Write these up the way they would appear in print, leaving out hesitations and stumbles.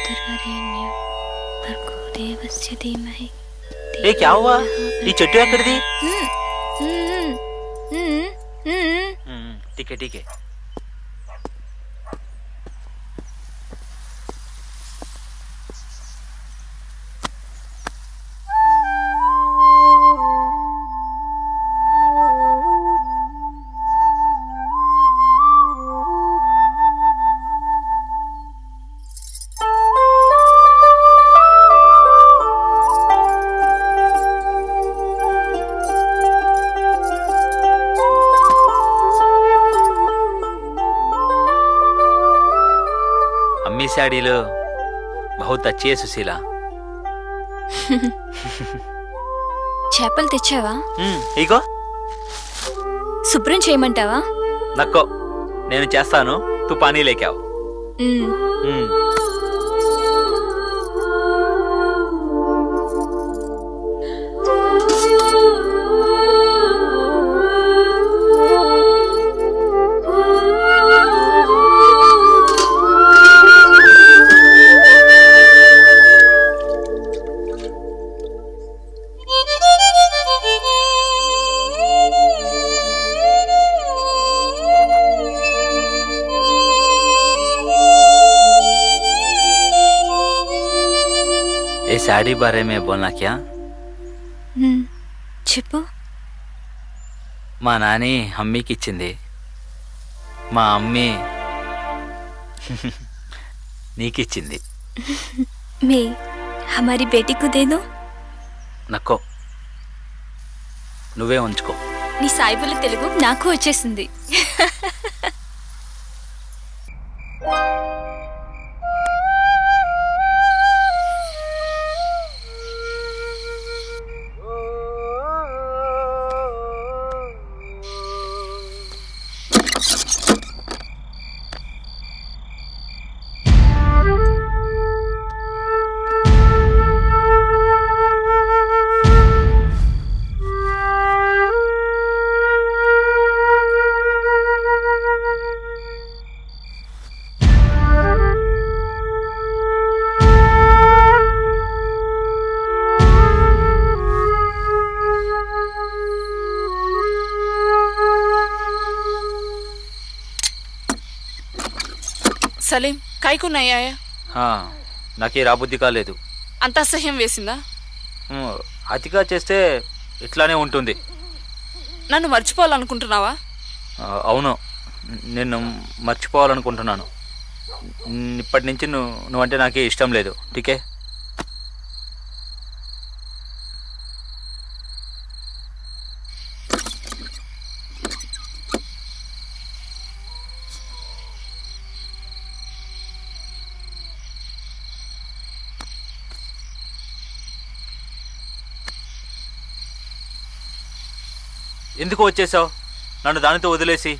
चतुर्वरेण्यं भर्गो देवस्य धीमहि ఏ క్యా హువా ఈ చెట్టు ఎక్కడిది ఠీకే ఠీకే अम्मी साड़ीलो बहुत अच्छी है सुशीला చేపలు తెచ్చావా ఇగో శుభ్రం చేయమంటావా నక్కో నేను చేస్తాను తు పానీ లేకావు ఏ సాడీ బారే మే బోల్నా క్యా చెప్పు మా నాని అమ్మీకి ఇచ్చింది మా అమ్మి నీకిచ్చింది మే హమారీ బేటీ కు దే దో నక్కో నువ్వే ఉంచుకో నీ సాయిబుల తెలుగు నాకు వచ్చేసింది సలీం కాయకు నయ్యాయా నాకే రాబుద్ధి కాలేదు అంత అసహ్యం వేసిందా అతిగా చేస్తే ఇట్లానే ఉంటుంది నన్ను మర్చిపోవాలనుకుంటున్నావా అవును నిన్ను మర్చిపోవాలనుకుంటున్నాను ఇప్పటి నుంచి నువ్వంటే నాకే ఇష్టం లేదు ఠీకే ఎందుకు వచ్చేసావు నన్ను దానితో వదిలేసి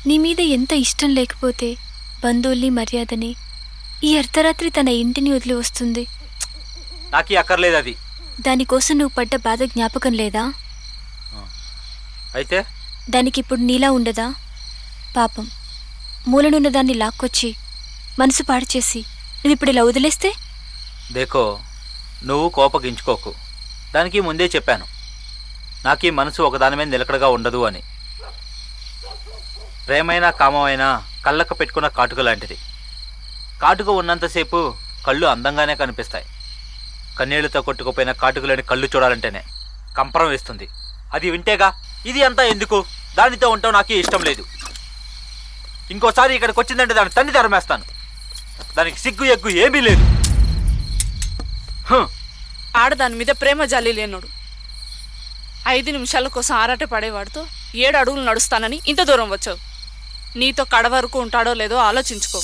నీ మీద ఎంత ఇష్టం లేకపోతే బంధువుల్ని మర్యాదని ఈ అర్ధరాత్రి తన ఇంటిని వదిలి వస్తుంది నాకీ అక్కర్లేదు అది దానికోసం నువ్వు పడ్డ బాధ జ్ఞాపకం లేదా అయితే దానికి ఇప్పుడు నీలా ఉండదా పాపం మూలనున్న దాన్ని లాక్కొచ్చి మనసు పాడు చేసి నువ్వు ఇప్పుడు ఇలా వదిలేస్తే దేకో నువ్వు కోపగించుకోకు దానికి ముందే చెప్పాను నాకు ఈ మనసు ఒకదాని మీద నిలకడగా ఉండదు అని ప్రేమైనా కామమైనా కళ్ళకు పెట్టుకున్న కాటుక లాంటిది కాటుక ఉన్నంతసేపు కళ్ళు అందంగానే కనిపిస్తాయి కన్నీళ్లతో కొట్టుకుపోయిన కాటుకలని కళ్ళు చూడాలంటేనే కంపరం వేస్తుంది అది వింటేగా ఇది అంతా ఎందుకు దానితో ఉంటావు నాకు ఇష్టం లేదు ఇంకోసారి ఇక్కడికి వచ్చిందంటే దాన్ని తన్ని తరమేస్తాను దానికి సిగ్గు ఎగ్గు ఏమీ లేదు ఆడదాని మీద ప్రేమ జాలి లేనోడు 5 నిమిషాల కోసం ఆరాట పడేవాడితో 7 అడుగులు నడుస్తానని ఇంత దూరం వచ్చావు నీతో కడ వరకు ఉంటాడో లేదో ఆలోచించుకో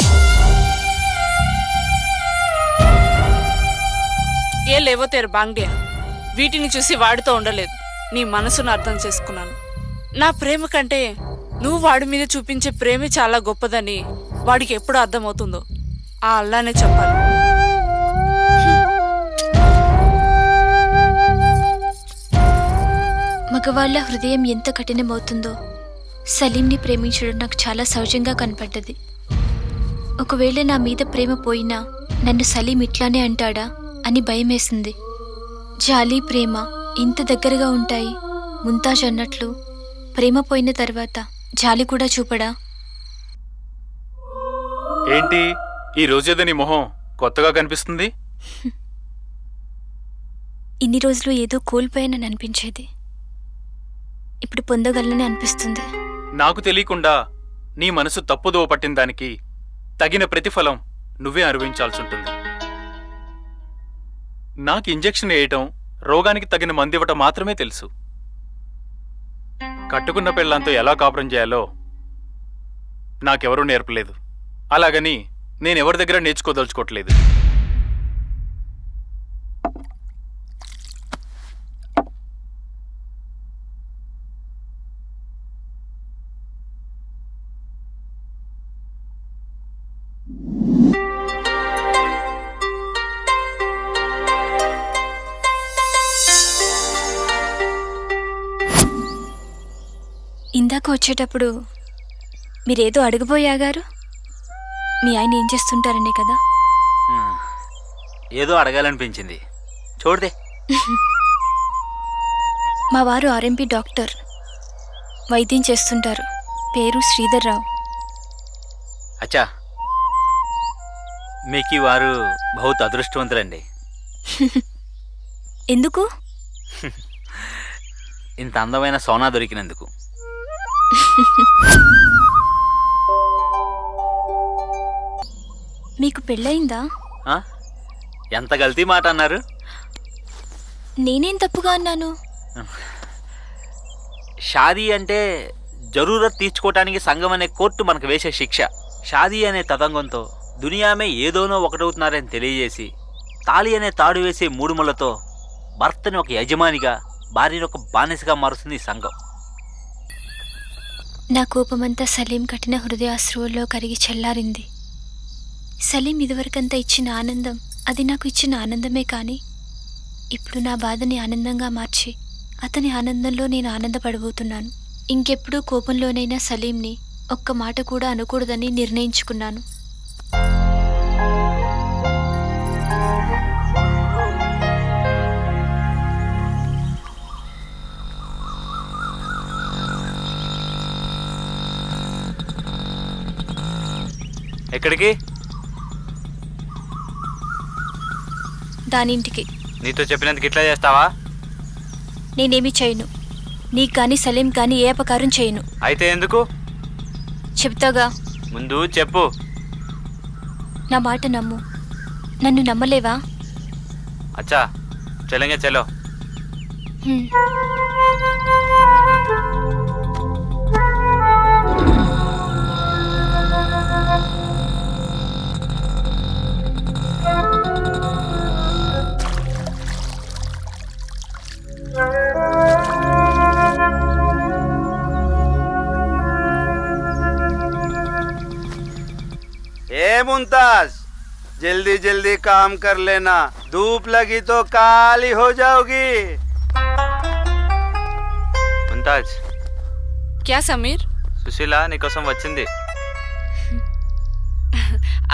ఏ లేవో తేరు బాంగ్డియా వీటిని చూసి వాడితో ఉండలేదు నీ మనసును అర్థం చేసుకున్నాను నా ప్రేమ కంటే నువ్వు వాడి మీద చూపించే ప్రేమే చాలా గొప్పదని వాడికి ఎప్పుడు అర్థమవుతుందో ఆ అల్లానే చెప్పాలి మగవాళ్ళ హృదయం ఎంత కఠినమవుతుందో సలీంని ప్రేమించడం నాకు చాలా సహజంగా కనపడ్డది. ఒకవేళ నా మీద ప్రేమ పోయినా నన్ను సలీం ఇట్లానే అంటాడా అని భయమేసింది. జాలి ప్రేమ ఇంత దగ్గరగా ఉంటాయి. ముంతాజ్ అన్నట్లు ప్రేమ పోయిన తర్వాత జాలి కూడా చూపడా? ఏంటి ఈ రోజేదో నీ మొహం కొత్తగా కనిపిస్తుంది? ఇన్ని రోజులు ఏదో కోల్పోయానని అనిపించేది, ఇప్పుడు పొందగలనని అనిపిస్తుంది. నాకు తెలియకుండా నీ మనసు తప్పుదోవ పట్టిన దానికి తగిన ప్రతిఫలం నువ్వే అనుభవించాల్సి ఉంటుంది. నాకు ఇంజెక్షన్ వేయటం, రోగానికి తగిన మందివ్వటం మాత్రమే తెలుసు. కట్టుకున్న పెళ్ళంతో ఎలా కాపురం చేయాలో నాకెవరూ నేర్పలేదు. అలాగని నేనెవరి దగ్గర నేర్చుకోదలుచుకోవట్లేదు. ఇందాక వచ్చేటప్పుడు మీరేదో అడగబోయాగారు. మీ ఆయన ఏం చేస్తుంటారనే కదా. ఏదో అడగాలనిపించింది, చూడదే. మా వారు ఆర్ఎంపీ డాక్టర్, వైద్యం చేస్తుంటారు. పేరు శ్రీధర్ రావు. అచ్చా, మీకు వారు బహుత్ అదృష్టవంతులండి. ఎందుకు? ఇంత అందమైన సోనా దొరికినందుకు. మీకు పెళ్ళయిందా? ఎంత గల్తీ మాట అన్నారు. నేనేం తప్పుగా అన్నాను? షాదీ అంటే జరూరత్ తీర్చుకోవటానికి సంఘం అనే కోర్టు మనకు వేసే శిక్ష. షాదీ అనే తతంగంతో దునియామే ఏదోనో ఒకటవుతున్నారని తెలియజేసి తాళి అనే తాడు వేసే మూడుములతో భర్తని ఒక యజమానిగా, భార్యని ఒక బానిసగా మారుస్తుంది ఈ సంఘం. నా కోపమంతా సలీం కఠిన హృదయాశ్రువుల్లో కరిగి చల్లారింది. సలీం ఇదివరకంతా ఇచ్చిన ఆనందం అది నాకు ఇచ్చిన ఆనందమే, కానీ ఇప్పుడు నా బాధని ఆనందంగా మార్చి అతని ఆనందంలో నేను ఆనందపడబోతున్నాను. ఇంకెప్పుడూ కోపంలోనైనా సలీంని ఒక్క మాట కూడా అనకూడదని నిర్ణయించుకున్నాను. ఎక్కడికి? దానింటికి. నీతో చెప్పినందుకు ఇట్లా చేస్తావా? నేనేమీ చేయను. నీకు కానీ సలీం కానీ ఏ అపకారం చేయను. అయితే ఎందుకు? చెప్తాగా. ముందు చెప్పు. నా మాట నమ్ము. నన్ను నమ్మలేవా? అచ్చా, చలేంగే చలో. मुमताज, जल्दी जल्दी काम कर लेना, धूप लगी तो काली हो जाओगी। ముంతాజ్, క్యా సమీర్? సుశీల నీకోసం వచ్చింది.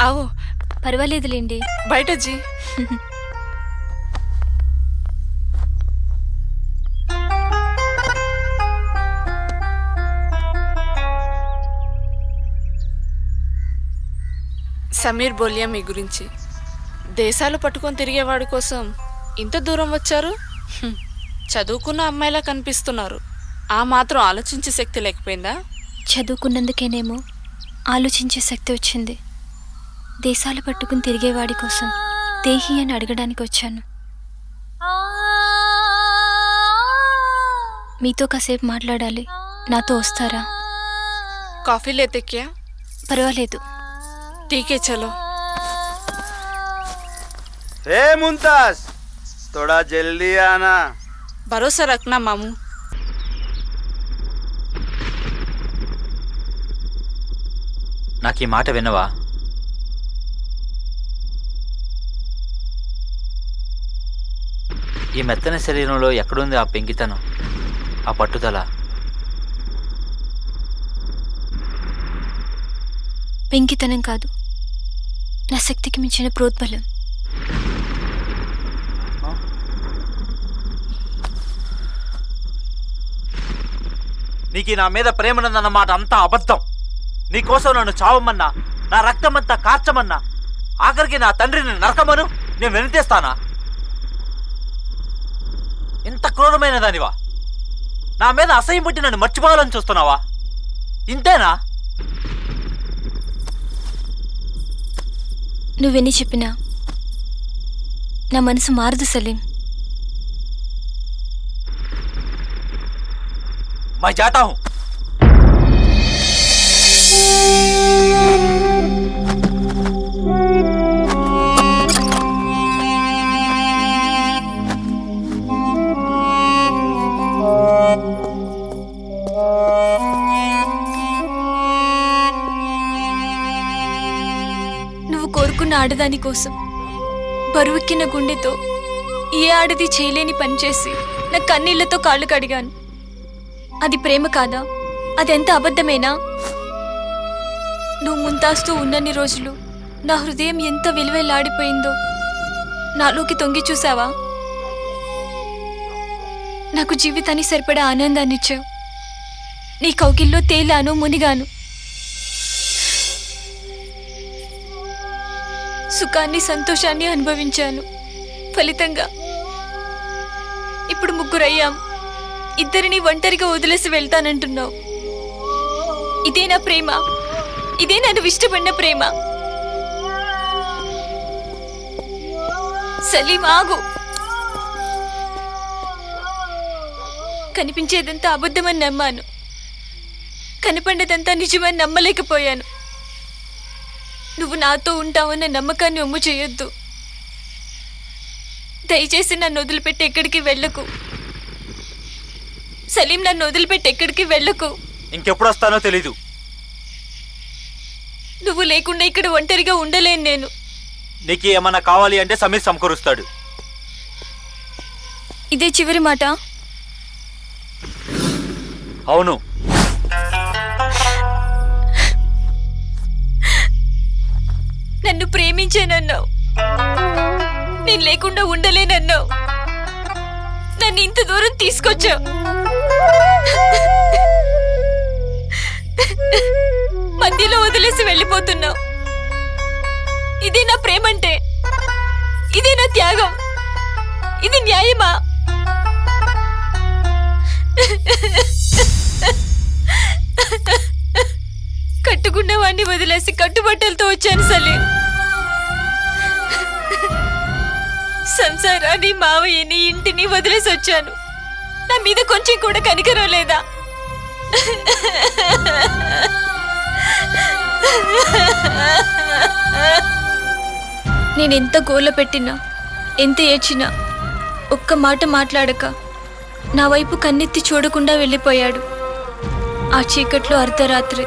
ఆవో. పర్వాలేదులేండి. బయట జీ. సమీర్ బోలియా మీ గురించి. దేశాలు పట్టుకొని తిరిగేవాడి కోసం ఇంత దూరం వచ్చారు. చదువుకున్న అమ్మాయిలా కనిపిస్తున్నారు. ఆ మాత్రం ఆలోచించే శక్తి లేకపోయిందా? చదువుకున్నందుకేనేమో ఆలోచించే శక్తి వచ్చింది. దేశాలు పట్టుకుని తిరిగేవాడి కోసం దేహి అని అడగడానికి వచ్చాను. మీతో కాసేపు మాట్లాడాలి. నాతో వస్తారా? కాఫీ లేతే క్యా? పర్వాలేదు. టీకే చలో. हे मुमताज, थोड़ा जल्दी आना। భరోసా రఖనా మామూ. నాకు ఈ మాట విన్నవా? ఈ మెత్తని శరీరంలో ఎక్కడుంది ఆ పెంకితనం, ఆ పట్టుదల? పెంకితనం కాదు, నా శక్తికి మించిన ప్రోద్బలం. నీకు నా మీద ప్రేమనుందన్న మాట అంతా అబద్ధం. నీకోసం నన్ను చావమన్నా, నా రక్తమంతా కార్చమన్నా, ఆఖరికి నా తండ్రిని నరకమను నేను వెనుతేస్తానా? ఇంత క్రూరమైన దానివా? నా మీద అసహ్యం పుట్టి నన్ను మర్చిపోవాలని చూస్తున్నావా? ఇంతేనా? నువ్వెన్ని చెప్పినా నా మనసు మారదు సలీం. मैं जाता हूं. నువ్వు కోరుకున్న ఆడదాని కోసం బరువెక్కిన గుండెతో ఏ ఆడది చేయలేని పని చేసి నా కన్నీళ్లతో కాళ్ళు కడిగాను. అది ప్రేమ కాదా? అదెంత అబద్ధమేనా? నువ్వు ముంతాస్తూ ఉన్నన్ని రోజులు నా హృదయం ఎంత విలువెల్లాడిపోయిందో నాలోకి తొంగి చూసావా? నాకు జీవితాన్ని సరిపడా ఆనందాన్ని ఇచ్చావు. నీ కౌకిల్లో తేలాను, మునిగాను. సుఖాన్ని, సంతోషాన్ని అనుభవించాను. ఫలితంగా ఇప్పుడు ముగ్గురయ్యాం. ఇద్దరిని ఒంటరిగా వదిలేసి వెళ్తానంటున్నావు. ఇదే నా ప్రేమ? ఇదే నన్ను ఇష్టపడిన ప్రేమ? సలీం, ఆగు. కనిపించేదంతా అబద్ధమని నమ్మాను, కనపడ్డదంతా నిజమని నమ్మలేకపోయాను. నువ్వు నాతో ఉంటావన్న నమ్మకాన్ని ఒమ్ము చేయొద్దు. దయచేసి నన్ను వదిలిపెట్టి ఎక్కడికి వెళ్ళకు సలీం. నన్ను వదిలిపెట్టి ఎక్కడికి వెళ్ళకు. ఇంకెప్పుడు వస్తానో తెలీదు. నువ్వు లేకుండా ఇక్కడ ఒంటరిగా ఉండలేను నేను. నీకు ఏమన్నా కావాలి అంటే సమీర్ సమకూరుస్తాడు. ఇదే చివరి మాట? అవును. నన్ను ప్రేమించానన్నావు, నేను లేకుండా ఉండలేనన్నావు. నన్ను ఇంత దూరం తీసుకొచ్చావు. మధ్యలో వదిలేసి వెళ్ళిపోతున్నావు. ఇదే నా ప్రేమంటే? ఇదే నా త్యాగం? ఇది న్యాయమా? కట్టుకున్న వాడిని వదిలేసి కట్టుబట్టలతో వచ్చాను సలీం. సంసారాన్ని, మావయ్యని, ఇంటిని వదిలేసి వచ్చాను. నా మీద కొంచెం కూడా కనికరం లేదా? నేనెంత గోల పెట్టినా, ఎంత ఏడ్చినా ఒక్క మాట మాట్లాడక నా వైపు కన్నెత్తి చూడకుండా వెళ్ళిపోయాడు. ఆ చీకట్లో అర్ధరాత్రి